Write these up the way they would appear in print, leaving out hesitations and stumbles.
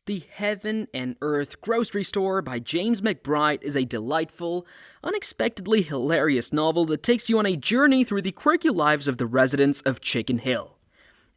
The Heaven and Earth Grocery Store by James McBride is a delightful, unexpectedly hilarious novel that takes you on a journey through the quirky lives of the residents of Chicken Hill,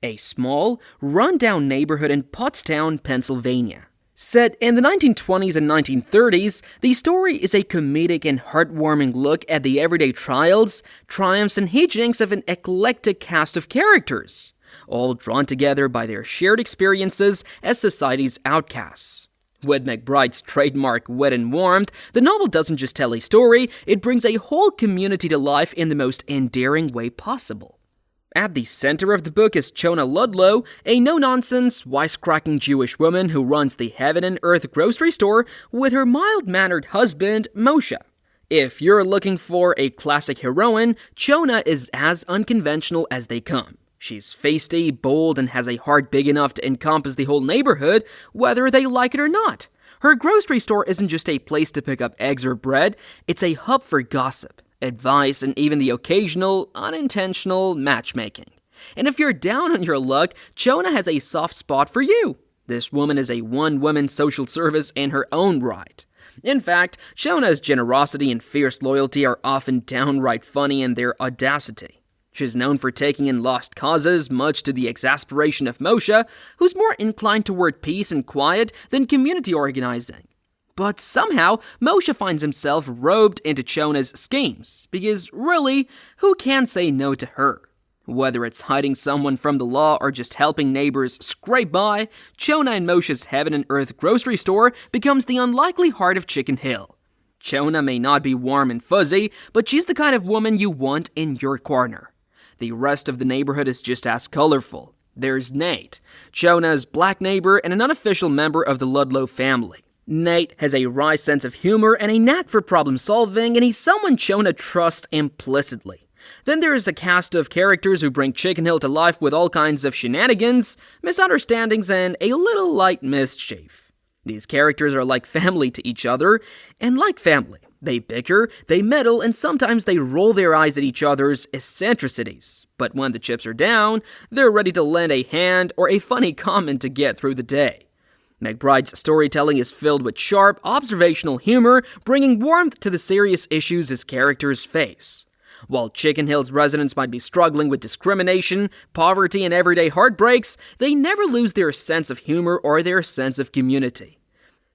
a small, run-down neighborhood in Pottstown, Pennsylvania. Set in the 1920s and 1930s, the story is a comedic and heartwarming look at the everyday trials, triumphs, and hijinks of an eclectic cast of characters, all drawn together by their shared experiences as society's outcasts. With McBride's trademark wit and warmth, the novel doesn't just tell a story, it brings a whole community to life in the most endearing way possible. At the center of the book is Chona Ludlow, a no-nonsense, wisecracking Jewish woman who runs the Heaven and Earth grocery store with her mild-mannered husband, Moshe. If you're looking for a classic heroine, Chona is as unconventional as they come. She's feisty, bold, and has a heart big enough to encompass the whole neighborhood, whether they like it or not. Her grocery store isn't just a place to pick up eggs or bread, it's a hub for gossip, advice, and even the occasional, unintentional matchmaking. And if you're down on your luck, Chona has a soft spot for you. This woman is a one-woman social service in her own right. In fact, Chona's generosity and fierce loyalty are often downright funny in their audacity. She's known for taking in lost causes, much to the exasperation of Moshe, who's more inclined toward peace and quiet than community organizing. But somehow, Moshe finds himself roped into Chona's schemes, because really, who can say no to her? Whether it's hiding someone from the law or just helping neighbors scrape by, Chona and Moshe's Heaven and Earth grocery store becomes the unlikely heart of Chicken Hill. Chona may not be warm and fuzzy, but she's the kind of woman you want in your corner. The rest of the neighborhood is just as colorful. There's Nate, Chona's black neighbor and an unofficial member of the Ludlow family. Nate has a wry sense of humor and a knack for problem solving, and he's someone Chona trusts implicitly. Then there's a cast of characters who bring Chicken Hill to life with all kinds of shenanigans, misunderstandings, and a little light mischief. These characters are like family to each other, and like family, they bicker, they meddle, and sometimes they roll their eyes at each other's eccentricities. But when the chips are down, they're ready to lend a hand or a funny comment to get through the day. McBride's storytelling is filled with sharp, observational humor, bringing warmth to the serious issues his characters face. While Chicken Hill's residents might be struggling with discrimination, poverty, and everyday heartbreaks, they never lose their sense of humor or their sense of community.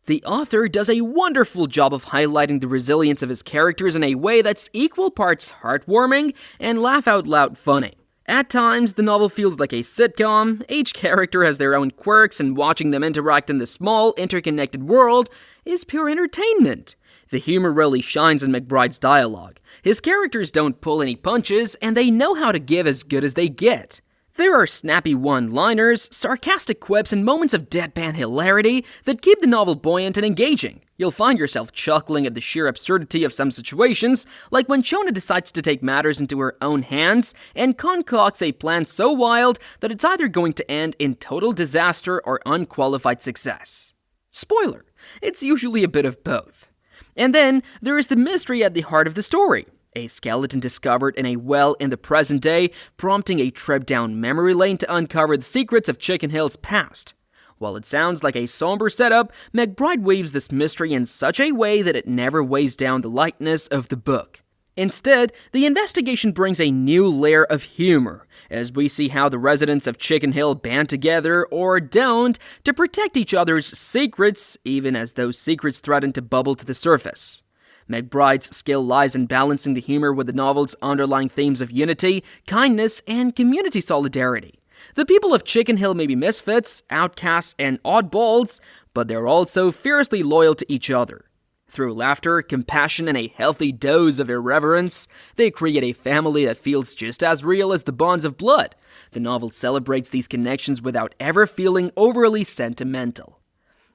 The author does a wonderful job of highlighting the resilience of his characters in a way that's equal parts heartwarming and laugh-out-loud funny. At times, the novel feels like a sitcom. Each character has their own quirks, and watching them interact in this small, interconnected world is pure entertainment. The humor really shines in McBride's dialogue. His characters don't pull any punches, and they know how to give as good as they get. There are snappy one-liners, sarcastic quips, and moments of deadpan hilarity that keep the novel buoyant and engaging. You'll find yourself chuckling at the sheer absurdity of some situations, like when Chona decides to take matters into her own hands and concocts a plan so wild that it's either going to end in total disaster or unqualified success. Spoiler, it's usually a bit of both. And then there is the mystery at the heart of the story. A skeleton discovered in a well in the present day, prompting a trip down memory lane to uncover the secrets of Chicken Hill's past. While it sounds like a somber setup, McBride weaves this mystery in such a way that it never weighs down the lightness of the book. Instead, the investigation brings a new layer of humor, as we see how the residents of Chicken Hill band together, or don't, to protect each other's secrets, even as those secrets threaten to bubble to the surface. McBride's skill lies in balancing the humor with the novel's underlying themes of unity, kindness, and community solidarity. The people of Chicken Hill may be misfits, outcasts, and oddballs, but they're also fiercely loyal to each other. Through laughter, compassion, and a healthy dose of irreverence, they create a family that feels just as real as the bonds of blood. The novel celebrates these connections without ever feeling overly sentimental.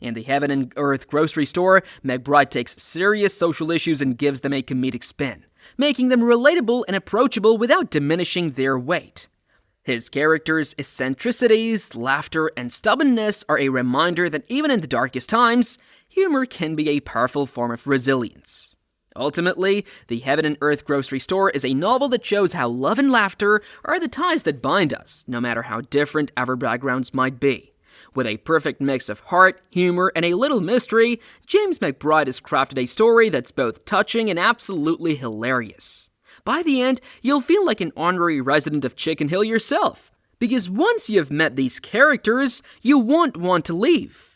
In the Heaven and Earth grocery store, McBride takes serious social issues and gives them a comedic spin, making them relatable and approachable without diminishing their weight. His characters' eccentricities, laughter, and stubbornness are a reminder that even in the darkest times, humor can be a powerful form of resilience. Ultimately, the Heaven and Earth grocery store is a novel that shows how love and laughter are the ties that bind us, no matter how different our backgrounds might be. With a perfect mix of heart, humor, and a little mystery, James McBride has crafted a story that's both touching and absolutely hilarious. By the end, you'll feel like an honorary resident of Chicken Hill yourself, because once you've met these characters, you won't want to leave.